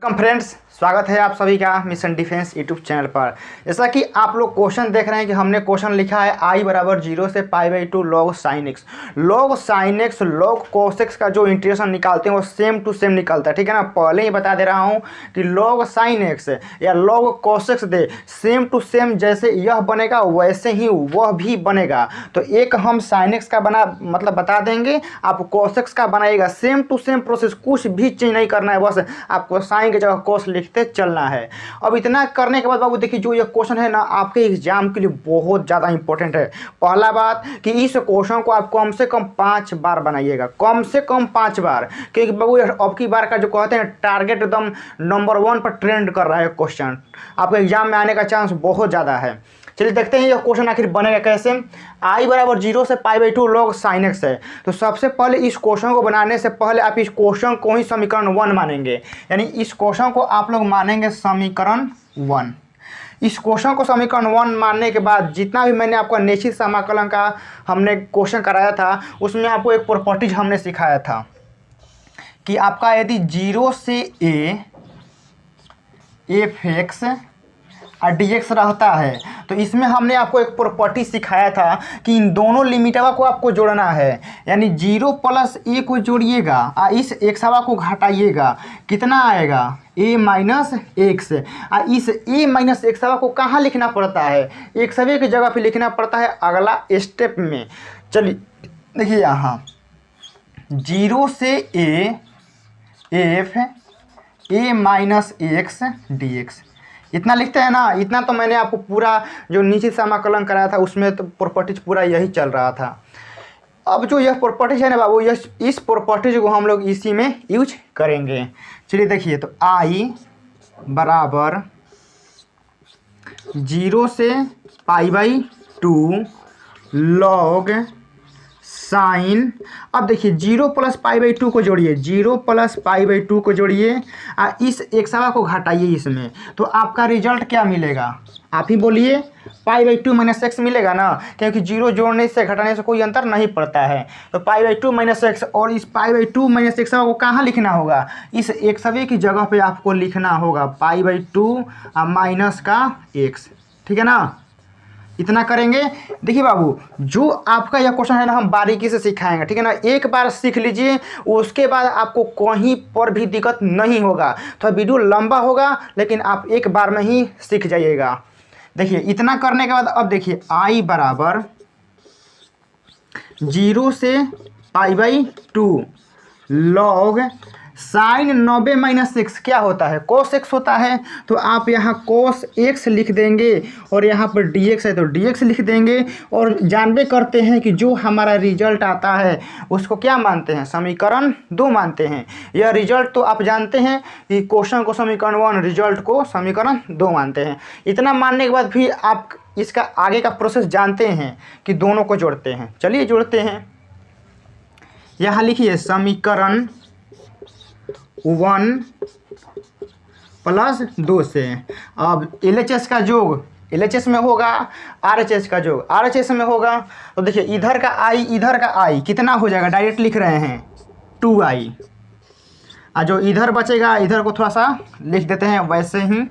Welcome friends, स्वागत है आप सभी का मिशन डिफेंस यूट्यूब चैनल पर। जैसा कि आप लोग क्वेश्चन देख रहे हैं कि हमने क्वेश्चन लिखा है I बराबर 0 से π/2 log sin x। log sin x log cos x का जो इंटीग्रेशन निकालते हैं वो सेम टू सेम निकलता है, ठीक है ना। पहले ही बता दे रहा हूँ कि log sin x या log cos x दे सेम टू सेम, जैसे यह बनेगा वैसे ही वह भी बनेगा। तो एक हम sin x का बना मतलब बता देंगे, आप cos x का बनाइएगा। सेम टू सेम प्रोसेस, कुछ भी चेंज नहीं करना है, बस आपको साइन की जगह cos लिखते चलना है। अब इतना करने के बाद बाबू देखिए, जो ये क्वेश्चन है ना आपके एग्जाम के लिए बहुत ज़्यादा इंपॉर्टेंट है। पहला बात कि इस क्वेश्चन को आप कम से कम 5 बार बनाइएगा, कम से कम 5 बार, क्योंकि बाबू अब की बार का जो कहते हैं टारगेट एकदम नंबर 1 पर ट्रेंड कर रहा है क्वेश्चन, आपके एग्जाम में आने का चांस बहुत ज़्यादा है। चलिए देखते हैं ये क्वेश्चन आखिर बनेगा कैसे। I बराबर 0 से π/2 log sin x है। तो सबसे पहले इस क्वेश्चन को बनाने से पहले आप इस क्वेश्चन को ही समीकरण 1 मानेंगे, यानी इस क्वेश्चन को आप लोग मानेंगे समीकरण 1। इस क्वेश्चन को समीकरण 1 मानने के बाद जितना भी मैंने आपको निश्चित समाकलन का हमने क्वेश्चन कराया था, उसमें आपको एक प्रॉपर्टीज हमने सिखाया था कि आपका यदि 0 से a f(x) और dx रहता है, तो इसमें हमने आपको एक प्रॉपर्टी सिखाया था कि इन दोनों लिमिटवा को आपको जोड़ना है, यानी 0 + a को जोड़िएगा और इस एक्सवा को घटाइएगा, कितना आएगा a - x। और इस a - एक्सवा को कहाँ लिखना पड़ता है, एक्सवे की जगह पे लिखना पड़ता है अगला स्टेप में। चलिए देखिए यहाँ 0 से a f a - x dx, इतना लिखते हैं ना। इतना तो मैंने आपको पूरा जो नीचे समाकलन कराया था उसमें तो प्रॉपर्टीज पूरा यही चल रहा था। अब जो यह प्रॉपर्टीज है ना बाबू, इस प्रॉपर्टीज को हम लोग इसी में यूज करेंगे। चलिए देखिए, तो I बराबर 0 से π/2 log साइन। अब देखिए 0 + π/2 को जोड़िए, 0 + π/2 को जोड़िए और इस एक्सवा को घटाइए इसमें, तो आपका रिजल्ट क्या मिलेगा आप ही बोलिए। π/2 - x मिलेगा ना, क्योंकि 0 जोड़ने से घटाने से कोई अंतर नहीं पड़ता है। तो π/2 - x, और इस π/2 - एक्सवा को कहाँ लिखना होगा, इस एक्सवे की जगह पे आपको लिखना होगा π/2 माइनस का x, ठीक है ना। इतना करेंगे। देखिए बाबू, जो आपका यह क्वेश्चन है ना हम बारीकी से सिखाएंगे, ठीक है ना। एक बार सीख लीजिए, उसके बाद आपको कहीं पर भी दिक्कत नहीं होगा। तो वीडियो लंबा होगा लेकिन आप एक बार में ही सीख जाइएगा। देखिए इतना करने के बाद अब देखिए I बराबर 0 से π/2 log साइन 90 - x क्या होता है, cos x होता है। तो आप यहाँ cos x लिख देंगे और यहाँ पर dx है तो dx लिख देंगे। और जानबे करते हैं कि जो हमारा रिजल्ट आता है उसको क्या मानते हैं, समीकरण 2 मानते हैं। यह रिजल्ट तो आप जानते हैं कि क्वेश्चन को समीकरण 1, रिजल्ट को समीकरण 2 मानते हैं। इतना मानने के बाद भी आप इसका आगे का प्रोसेस जानते हैं कि दोनों को जोड़ते हैं। चलिए जोड़ते हैं। यहाँ लिखिए समीकरण 1 + 2 से अब LHS का जोग LHS में होगा, RHS का जोग RHS में होगा। तो देखिए इधर का I इधर का I कितना हो जाएगा, डायरेक्ट लिख रहे हैं 2i, और जो इधर बचेगा इधर को थोड़ा सा लिख देते हैं वैसे ही,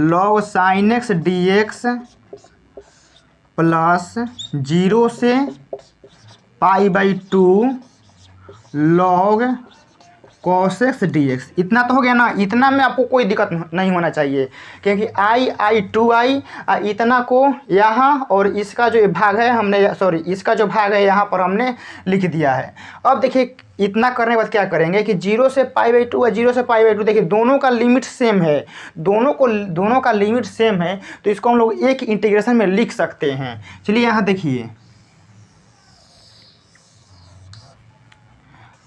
log sin x dx plus 0 से π/2 log cos x dx। इतना तो हो गया ना। इतना में आपको कोई दिक्कत नहीं होना चाहिए, क्योंकि I 2i इतना को यहाँ और इसका जो भाग है हमने इसका जो भाग है यहाँ पर हमने लिख दिया है। अब देखिए इतना करने के बाद क्या करेंगे कि 0 से π/2 और 0 से π/2 देखिए दोनों का लिमिट सेम है, दोनों का लिमिट सेम है, तो इसको हम लोग एक इंटीग्रेशन में लिख सकते हैं। चलिए यहाँ देखिए,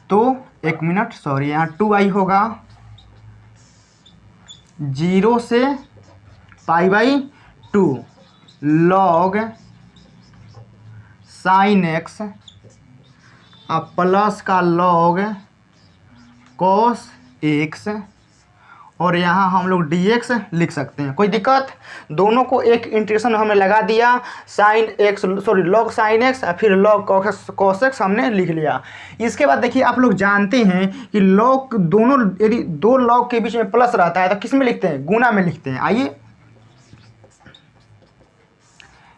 तो एक मिनट यहाँ 2i होगा 0 से π/2 log sin x प्लस का log cos x और यहाँ हम लोग dx लिख सकते हैं। कोई दिक्कत? दोनों को एक इंटीग्रेशन हमने लगा दिया, sine x sorry log sine x और फिर लॉग कॉस एक्स हमने लिख लिया। इसके बाद देखिए आप लोग जानते हैं कि लॉग दोनों यदि दो लॉग के बीच में प्लस रहता है तो किस में लिखते हैं? गुना में लिखते हैं। आइए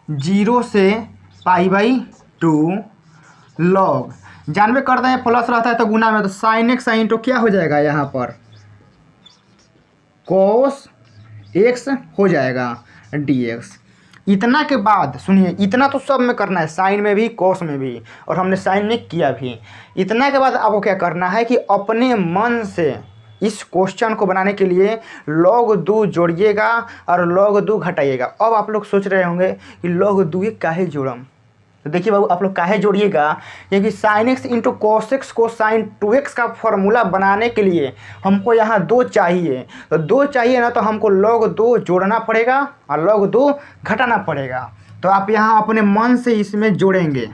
0 से π/2 लॉग जानवे करते हैं प्लस रहता है तो गुना में, तो साइन एक्स साइन तो क्या हो जाएगा यहाँ पर कॉस एक्स हो जाएगा dx। इतना के बाद सुनिए, इतना तो सब में करना है, साइन में भी कॉस में भी, और हमने साइन में किया भी। इतना के बाद आपको क्या करना है कि अपने मन से इस क्वेश्चन को बनाने के लिए log 2 जोड़िएगा और log 2 घटाइएगा। अब आप लोग सोच रहे होंगे कि log 2 काहे जोड़म, तो देखिए बाबू आप लोग काहे जोड़िएगा, क्योंकि sign x into cos x को साइन 2x का फॉर्मूला बनाने के लिए हमको यहाँ 2 चाहिए, तो 2 चाहिए ना, तो हमको log 2 जोड़ना पड़ेगा और log 2 घटाना पड़ेगा। तो आप यहाँ अपने मन से इसमें जोड़ेंगे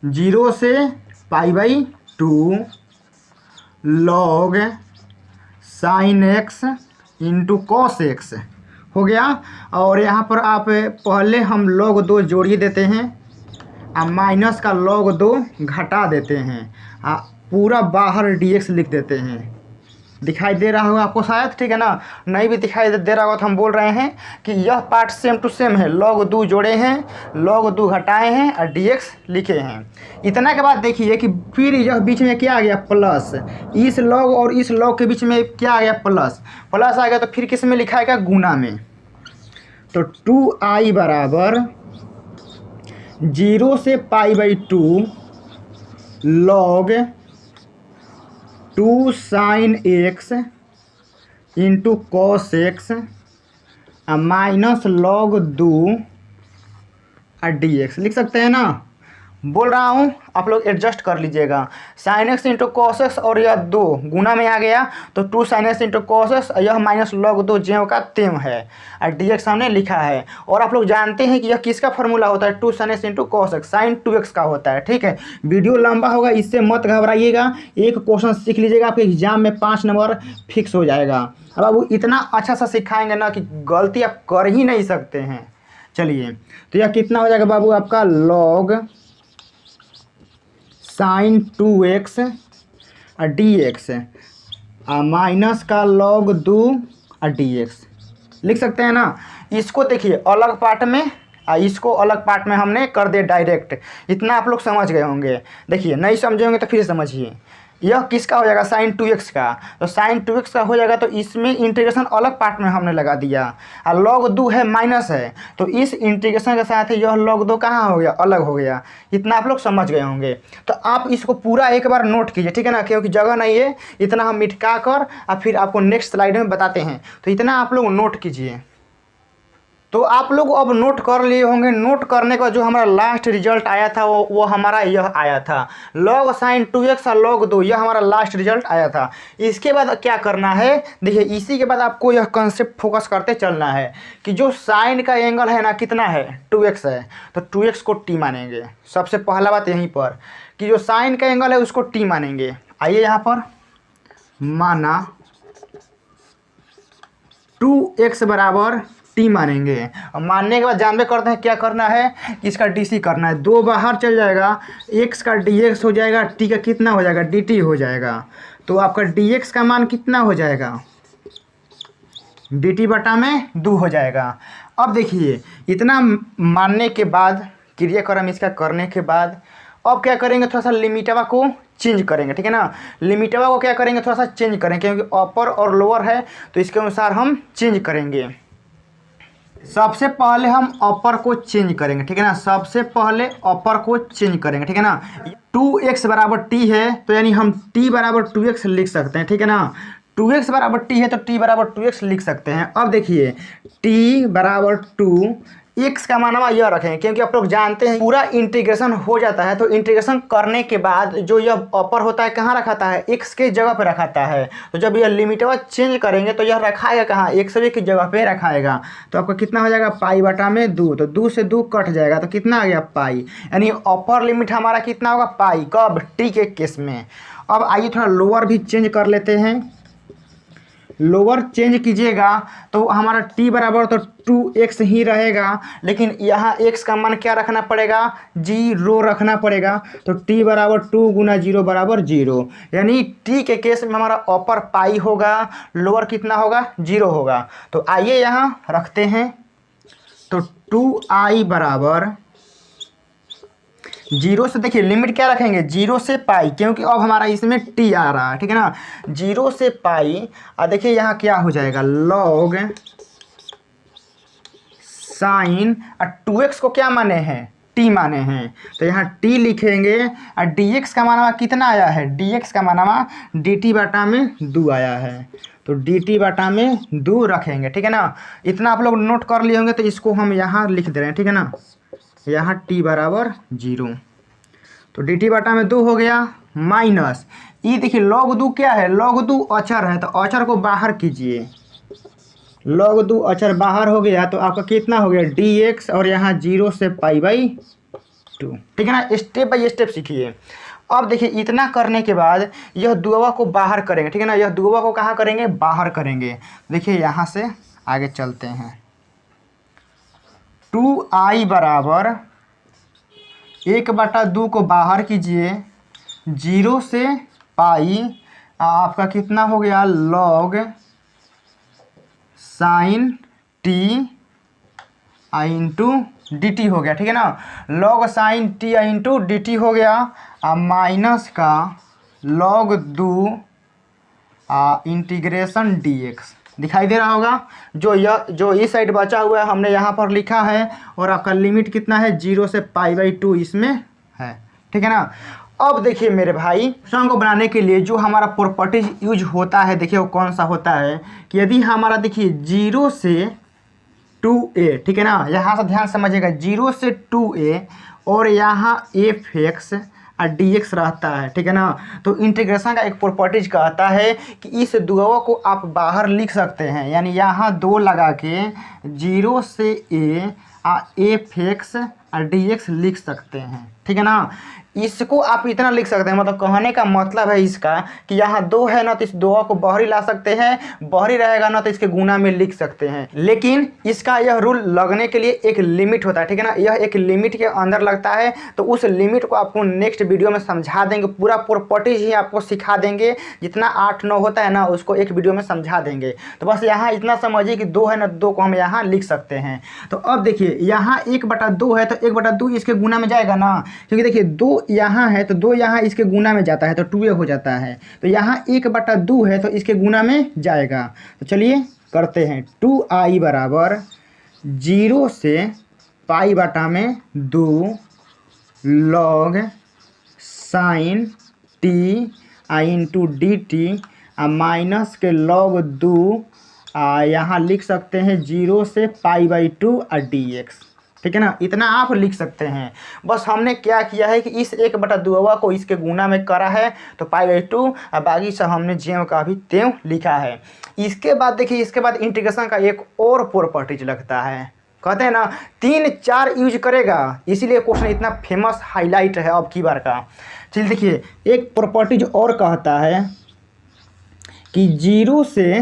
0 से π/2 log sign x into cos x हो गया। और यहाँ पर आप पहले हम log 2 जोड़िए देते हैं और माइनस का log 2 घटा देते हैं, पूरा बाहर dx लिख देते हैं। दिखाई दे रहा होगा आपको शायद, ठीक है ना? नहीं भी दिखाई दे रहा होगा तो हम बोल रहे हैं कि यह पार्ट सेम टू सेम है। log 2 जोड़े हैं, log 2 घटाए हैं और dx लिखे हैं। इतना के बाद देखिए कि फिर यह बीच में क्या आ गया प्लस, इस log और इस log के बीच में क्या आ गया प्लस, प्लस आ गया तो फिर किस में लिखाएगा? गुना में। तो 2i बराबर 0 से π/2 log 2 sine x into cos x minus log 2 dx लिख सकते हैं ना? बोल रहा हूँ आप लोग एडजस्ट कर लीजिएगा। Sign x into cos x और यह 2 गुना में आ गया तो 2 sine x into cos x, यह माइनस log 2 ज्यों का त्यों है और dx हमने लिखा है। और आप लोग जानते हैं कि यह किसका फॉर्मूला होता है? 2 sine x into cos x sine 2x का होता है। ठीक है, वीडियो लंबा होगा, इससे मत घबराइएगा, एक क्वेश्चन सीख लीजिएगा, आपके एग्जाम में 5 नंबर फिक्स हो जाएगा। अब बाबू इतना अच्छा सा सिखाएंगे ना कि गलती आप कर ही नहीं सकते हैं। चलिए तो यह कितना हो जाएगा बाबू आपका? log sine 2x dx minus का log 2 dx लिख सकते हैं ना? इसको देखिए अलग पार्ट में, इसको अलग पार्ट में हमने कर दिया डायरेक्ट। इतना आप लोग समझ गए होंगे। देखिए नहीं समझे होंगे तो फिर समझिए। यह किसका हो जाएगा? साइन 2x का, तो साइन 2x का हो जाएगा तो इसमें इंटीग्रेशन अलग पार्ट में हमने लगा दिया। और log 2 है माइनस है, तो इस इंटीग्रेशन के साथ यह log 2 कहाँ हो गया? अलग हो गया। इतना आप लोग समझ गए होंगे। तो आप इसको पूरा एक बार नोट कीजिए, ठीक है ना? क्योंकि जगह नहीं है, इतना हम मिटका कर और फिर आपको नेक्स्ट स्लाइड में बताते हैं, तो इतना आप लोग नोट कीजिए। तो आप लोग अब नोट कर लिए होंगे। नोट करने का जो हमारा लास्ट रिजल्ट आया था वो हमारा यह आया था, log साइन 2x और log 2, यह हमारा लास्ट रिजल्ट आया था। इसके बाद क्या करना है? देखिए इसी के बाद आपको यह कंसेप्ट फोकस करते चलना है कि जो साइन का एंगल है ना कितना है? 2x है, तो 2x को t मानेंगे। सबसे पहला बात यहीं पर कि जो साइन का एंगल है उसको t मानेंगे। आइए यहाँ पर माना 2x बराबर t मानेंगे। और मानने के बाद जानवे करते हैं क्या करना है कि इसका dc करना है। 2 बाहर चल जाएगा, x का dx हो जाएगा, t का कितना हो जाएगा? dt हो जाएगा। तो आपका dx का मान कितना हो जाएगा? dt बटा में 2 हो जाएगा। अब देखिए इतना मानने के बाद, क्रियाक्रम इसका करने के बाद अब क्या करेंगे? थोड़ा सा लिमिटवा को चेंज करेंगे, ठीक है ना? लिमिटवा को क्या करेंगे? थोड़ा सा चेंज करेंगे, क्योंकि अपर और लोअर है तो इसके अनुसार हम चेंज करेंगे। सबसे पहले हम अपर को चेंज करेंगे, ठीक है ना? सबसे पहले अपर को चेंज करेंगे, ठीक है ना? 2x बराबर t है तो यानी हम t बराबर 2x लिख सकते हैं, ठीक है ना? 2x बराबर t है तो t बराबर 2x लिख सकते हैं। अब देखिए t बराबर 2, x का मानवा यह रखेंगे, क्योंकि आप लोग जानते हैं पूरा इंटीग्रेशन हो जाता है तो इंटीग्रेशन करने के बाद जो यह अपर होता है कहाँ रखाता है? x के जगह पे रखाता है। तो जब यह लिमिटवा चेंज करेंगे तो यह रखाएगा कहाँ? x की जगह पे रखाएगा। तो आपका कितना हो जाएगा? पाई बटा में 2, तो 2 से 2 कट जाएगा तो कितना आ गया? पाई। यानी अपर लिमिट हमारा कितना होगा? पाई। कब? t के केस में। अब आइए थोड़ा लोअर भी चेंज कर लेते हैं। लोअर चेंज कीजिएगा तो हमारा t बराबर तो 2x ही रहेगा, लेकिन यहाँ x का मान क्या रखना पड़ेगा, 0 रखना पड़ेगा। तो t बराबर 2 गुना 0 बराबर 0, यानी t के केस में हमारा अपर पाई होगा, लोअर कितना होगा, 0 होगा। तो आइए यहाँ रखते हैं। तो 2i बराबर 0 से, देखिए लिमिट क्या रखेंगे, 0 से पाई, क्योंकि अब हमारा इसमें t आ रहा है, ठीक है ना। 0 से पाई, और देखिए यहाँ क्या हो जाएगा, लॉग साइन, और 2x को क्या माने हैं, t माने हैं, तो यहाँ t लिखेंगे। और dx का माना कितना आया है, dx का माना dt बटा में 2 आया है, तो dt बटा में 2 रखेंगे, ठीक है ना। इतना आप लोग नोट कर लिए होंगे, तो इसको हम यहाँ लिख दे रहे हैं, ठीक है ना। यहाँ t बराबर 0, तो dt बटा में 2 हो गया, माइनस ई, देखिए log 2 क्या है, log 2 अचर है, तो अचर को बाहर कीजिए, log 2 अचर बाहर हो गया, तो आपका कितना हो गया, dx, और यहाँ 0 से पाई बाई 2, ठीक है ना। स्टेप बाई स्टेप सीखिए। अब देखिए इतना करने के बाद यह दुआ को बाहर करेंगे, ठीक है ना। यह दुआ को कहाँ करेंगे, बाहर करेंगे। देखिए यहाँ से आगे चलते हैं। 2i बराबर 1/2 को बाहर कीजिए, 0 से पाई, आपका कितना हो गया, log sign t into D T हो गया, ठीक है ना। Log sign t into D T हो गया, माइनस का लॉग 2 इंटीग्रेशन dx दिखाई दे रहा होगा। जो इस साइड बचा हुआ है हमने यहाँ पर लिखा है, और आपका लिमिट कितना है, 0 से पाई बाई 2 इसमें है, ठीक है ना। अब देखिए मेरे भाई, फंक्शन को बनाने के लिए जो हमारा प्रॉपर्टीज यूज होता है, देखिए वो कौन सा होता है कि यदि हमारा देखिए 0 से 2a, ठीक है ना, यहाँ से ध्यान समझिएगा, 0 से 2a और यहाँ f(x) और dx रहता है, ठीक है ना। तो इंटीग्रेशन का एक प्रॉपर्टीज कहता है कि इस दुआ को आप बाहर लिख सकते हैं, यानी यहाँ 2 लगा के 0 से a f(x) और dx लिख सकते हैं, ठीक है ना। इसको आप इतना लिख सकते हैं, मतलब कहने का मतलब है इसका कि यहाँ 2 है ना, तो इस 2 को बाहरी ला सकते हैं, बाहरी रहेगा ना तो इसके गुना में लिख सकते हैं। लेकिन इसका यह रूल लगने के लिए एक लिमिट होता है, ठीक है ना। यह एक लिमिट के अंदर लगता है, तो उस लिमिट को आपको नेक्स्ट वीडियो में समझा देंगे, पूरा प्रॉपर्टीज ही आपको सिखा देंगे, जितना 8-9 होता है ना उसको एक वीडियो में समझा देंगे। तो बस यहाँ इतना समझिए कि 2 है ना, 2 को हम यहाँ लिख सकते हैं। तो अब देखिए यहाँ 1/2 है, तो 1/2 इसके गुना में जाएगा ना, क्योंकि देखिए 2 यहाँ है तो 2 यहाँ इसके गुना में जाता है, तो 2a हो जाता है। तो यहाँ 1/2 है तो इसके गुना में जाएगा। तो चलिए करते हैं। 2i बराबर 0 से पाई बटा में 2 log sign t into D T minus के लॉग 2 यहाँ लिख सकते हैं 0 से पाई बाई 2 और dx, ठीक है ना। इतना आप लिख सकते हैं। बस हमने क्या किया है कि इस 1/2 को इसके गुना में करा है, तो पाई बाई 2, और बाकी सब हमने ज्यों का भी त्यों लिखा है। इसके बाद देखिए, इसके बाद इंटीग्रेशन का एक और प्रॉपर्टीज लगता है, कहते हैं ना 3-4 यूज करेगा, इसीलिए क्वेश्चन इतना फेमस हाईलाइट है अब की बार का। चलिए देखिए, एक प्रॉपर्टीज और कहता है कि 0 से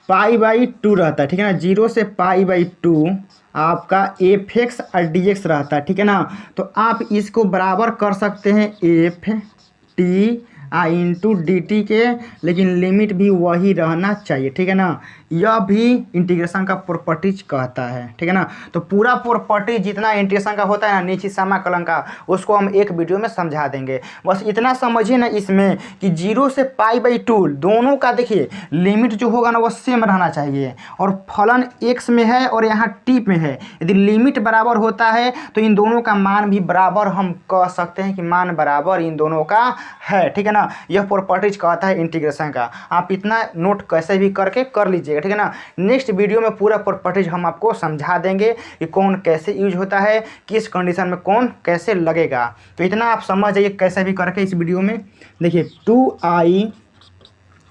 पाई बाई 2 रहता है, ठीक है ना। 0 से पाई बाई 2 आपका f(x) और dx रहता है, ठीक है ना। तो आप इसको बराबर कर सकते हैं f(t) इंटू डी टी के, लेकिन लिमिट भी वही रहना चाहिए, ठीक है ना। यह भी इंटीग्रेशन का प्रॉपर्टीज कहता है, ठीक है ना। तो पूरा प्रॉपर्टीज जितना इंटीग्रेशन का होता है ना, नीचे समाकलन का, उसको हम एक वीडियो में समझा देंगे। बस इतना समझिए ना इसमें कि 0 से पाई बाई 2 दोनों का देखिए लिमिट जो होगा ना वो सेम रहना चाहिए, और फलन x में है और यहाँ t में है। यदि लिमिट बराबर होता है तो इन दोनों का मान भी बराबर, हम कह सकते हैं कि मान बराबर इन दोनों का है, ठीक है ना। यह प्रॉपर्टीज कहता है इंटीग्रेशन का। आप इतना नोट कैसे भी करके कर लीजिएगा, ठीक है ना। नेक्स्ट वीडियो में पूरा प्रॉपर्टीज हम आपको समझा देंगे कि कौन कैसे यूज होता है, किस कंडीशन में कौन कैसे लगेगा। तो इतना आप समझ जाइए कैसे भी करके इस वीडियो में। देखिए 2i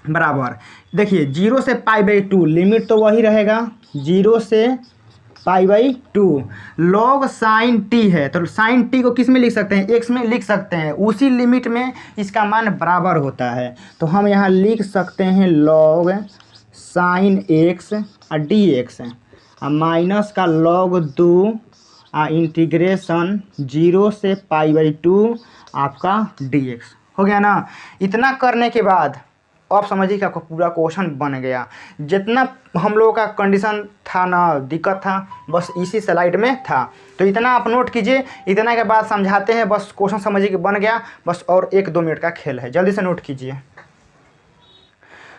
बराबर, देखिए 0 से पाई बाई 2 लिमिट तो वही रहेगा, 0 से pi by 2 log sign t है, तो साइन t को किस में लिख सकते हैं, x में लिख सकते हैं, उसी लिमिट में इसका मान बराबर होता है। तो हम यहाँ लिख सकते हैं log sine x D x minus का log 2 इंटीग्रेशन 0 से π/2 आपका dx हो गया ना। इतना करने के बाद अब समझिए कि आपका पूरा क्वेश्चन बन गया। जितना हम लोगों का कंडीशन था ना, दिक्कत था, बस इसी स्लाइड में था। तो इतना आप नोट कीजिए। इतना के बाद समझाते हैं, बस क्वेश्चन समझिए कि बन गया, बस और 1-2 मिनट का खेल है, जल्दी से नोट कीजिए।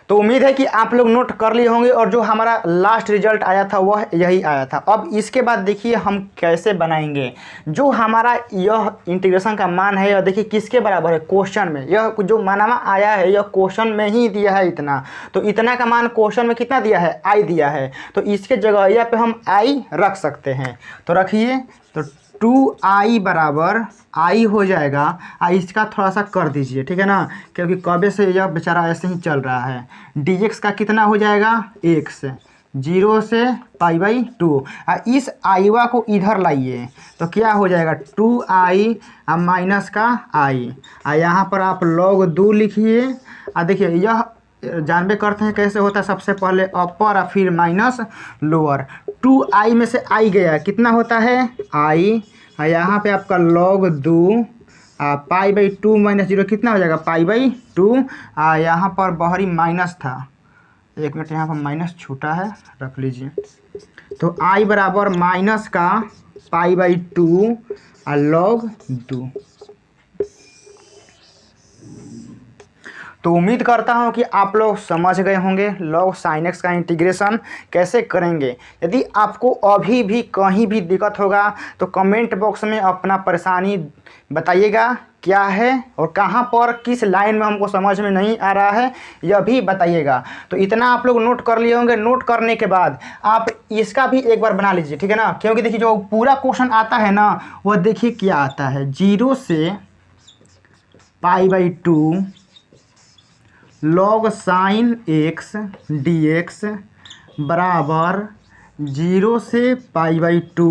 तो उम्मीद है कि आप लोग नोट कर लिए होंगे और जो हमारा लास्ट रिजल्ट आया था वह यही आया था। अब इसके बाद देखिए हम कैसे बनाएंगे। जो हमारा यह इंटीग्रेशन का मान है, यह देखिए किसके बराबर है, क्वेश्चन में यह जो मानामा आया है यह क्वेश्चन में ही दिया है इतना। तो इतना का मान क्वेश्चन में कितना दिया है, आई दिया है। तो इसके जगह यह पे हम आई रख सकते हैं। तो रखिए, तो 2i बराबर आई हो जाएगा। इसका थोड़ा सा कर दीजिए, ठीक है ना, क्योंकि कबे से यह बेचारा ऐसे ही चल रहा है। dx का कितना हो जाएगा, x 0 से π/2। इस आईवा को इधर लाइए तो क्या हो जाएगा 2i माइनस का i। यहाँ पर आप log 2 लिखिए। देखिए यह जानबे करते हैं कैसे होता है, सबसे पहले अपर और फिर माइनस लोअर। 2i में से i गया, कितना होता है i। यहाँ पे आपका log 2 π/2 - 0 कितना हो जाएगा π/2। यहाँ पर बाहरी माइनस था, 1 मिनट, यहाँ पर माइनस छूटा है, रख लीजिए। तो i बराबर माइनस का π/2 log 2। तो उम्मीद करता हूं कि आप लोग समझ गए होंगे log sin x का इंटीग्रेशन कैसे करेंगे। यदि आपको अभी भी कहीं भी दिक्कत होगा तो कमेंट बॉक्स में अपना परेशानी बताइएगा क्या है और कहां पर किस लाइन में हमको समझ में नहीं आ रहा है, यह भी बताइएगा। तो इतना आप लोग नोट कर लिए होंगे। नोट करने के बाद आप इसका भी एक बार बना लीजिए, ठीक है ना, क्योंकि देखिए जो पूरा क्वेश्चन आता है ना वह देखिए क्या आता है, 0 से π/2 log sin x dx बराबर 0 से π/2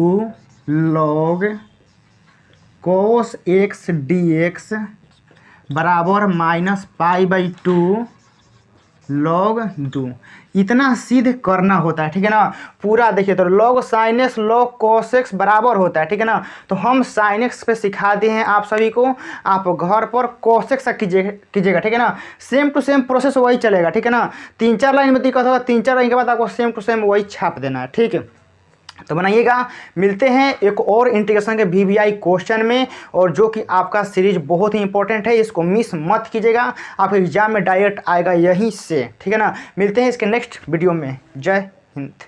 log cos x dx बराबर माइनस π/2 log 2। इतना सिद्ध करना होता है, ठीक है ना। पूरा देखिए, तो log sin x log cos x बराबर होता है, ठीक है ना। तो हम sin x पे सिखा दिए हैं आप सभी को, आप घर पर cos x कीजिएगा, ठीक है ना। सेम टू सेम प्रोसेस वही चलेगा, ठीक है ना। 3-4 लाइन में दिक्कत होगा, 3-4 लाइन के बाद आपको सेम टू सेम वही छाप देना है, ठीक है। तो बनाइएगा। मिलते हैं एक और इंटीग्रेशन के VBI क्वेश्चन में, और जो कि आपका सीरीज बहुत ही इंपॉर्टेंट है, इसको मिस मत कीजिएगा। आप एग्जाम में डायरेक्ट आएगा यहीं से, ठीक है ना। मिलते हैं इसके नेक्स्ट वीडियो में। जय हिंद।